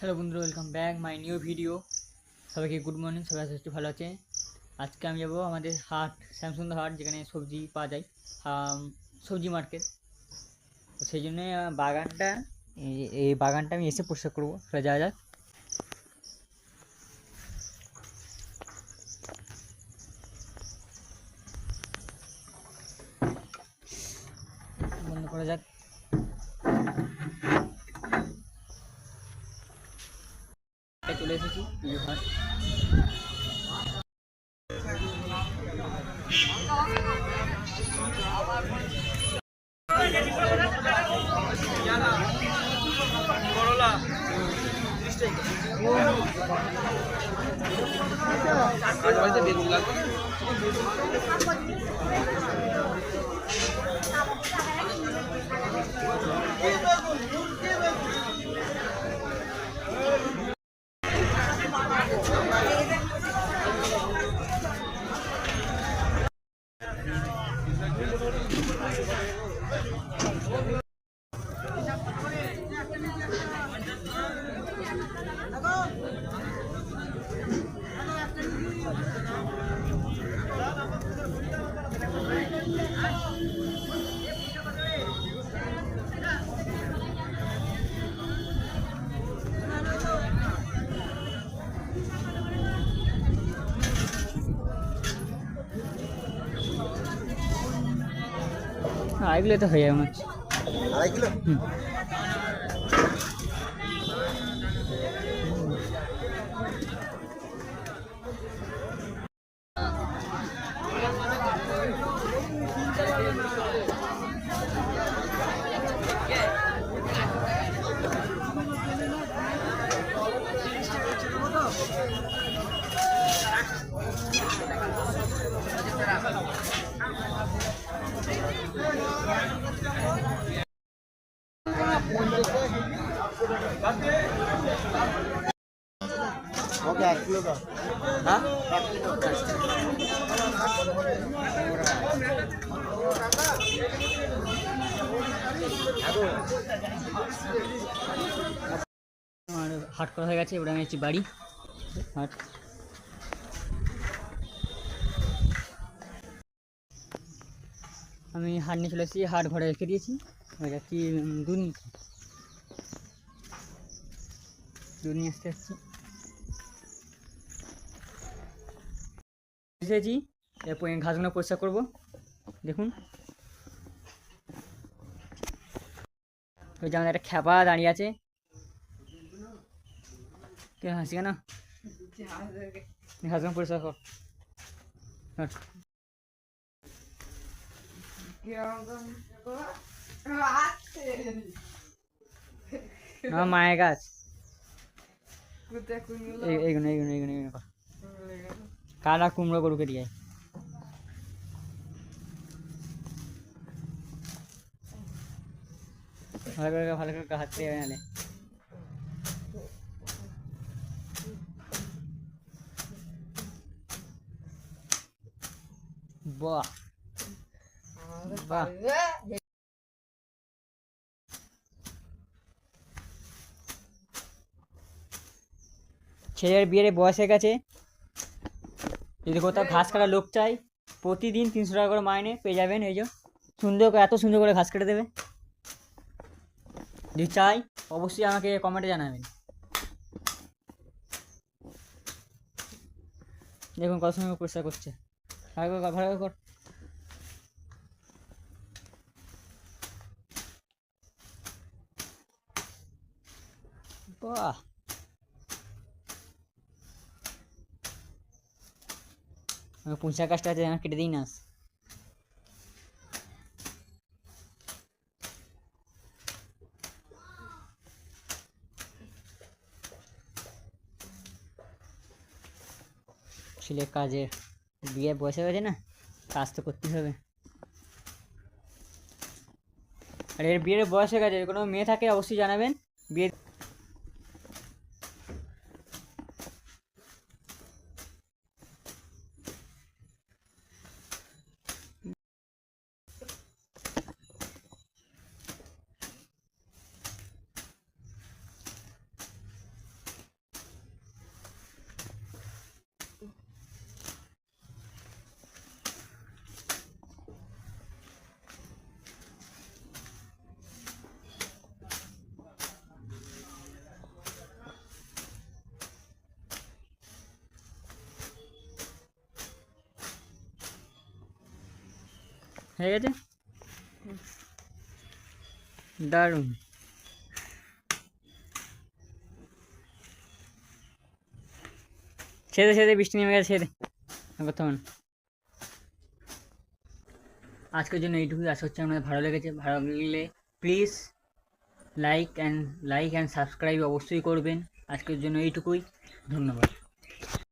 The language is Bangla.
হ্যালো বন্ধুরা, welcome back my new video. সবাইকে গুড মর্নিং। সবাই আশা করছি ভালো আছে। আজকে আমি যাবো আমাদের হাট, শ্যামসুন্দর হাট, যেখানে সবজি পাওয়া যায়, সবজি মার্কেট। তো সেই জন্যে বাগানটা, এই বাগানটা আমি এসে পরিষ্কার করবো। সেটা যাওয়া যাক। বন্ধ করা যাক। চলে এসেছি হাট। বেগুন লাগবে। এগুলো তো হয়ে যাবে মনে হচ্ছে। 2.5 কিলো। ওকে 1 কিলো দাও। হ্যাঁ, 1 কিলো। আমার হাট করা হয়ে গেছে। এবার আমি যাচ্ছি বাড়ি। হাট আমি হাট নিয়ে চলে এসেছি। হাট ঘরে রেখে দিয়েছি। হয়ে যাচ্ছি দুধ নিয়ে আসতে আসছি। এসেছি, এরপর ঘাসগুলো পরিষ্কার করবো। দেখুন, ওই যে আমাদের একটা খ্যাপা দাঁড়িয়ে আছে। কে হাসি কেন? ঘাসগুলো পরিষ্কার কর। আমার মায়ের গাছ এইগুলো কালা কুমড়ো গরুকে দিয়ে। ভালো করে হাত দিয়ে নালে বাহ বাহ। ছেলের বিয়ের বয়স হয়ে গেছে। যদি কোথাও ঘাস কাটা লোক চাই, প্রতিদিন 300 টাকা করে মাইনে পেয়ে যাবেন। এই যে এত সুন্দর করে ঘাস কেটে দেবে। যদি চাই অবশ্যই আমাকে কমেন্টে জানাবেন। দেখুন কত সময় পরিষ্কার করছে। ভালো কর। বাহ, পুঁচা কাজটা আছে, আমার কেটে দিই না। ছেলে কাজে বিয়ে বসে গেছে না, কাজ তো করতেই হবে। আর এর বিয়ের বয়স হয়ে গেছে। কোনো মেয়ে থাকে অবশ্যই জানাবেন। বিয়ে হয়ে গেছে, দারুণ। ছেড়ে ছেড়ে বৃষ্টি নেমে গেছে, ছেড়ে করতে হবে না। আজকের জন্য এইটুকুই। আশা হচ্ছে আপনাদের ভালো লেগেছে। ভালো লাগলে প্লিজ লাইক অ্যান্ড সাবস্ক্রাইব অবশ্যই করবেন। আজকের জন্য এইটুকুই, ধন্যবাদ।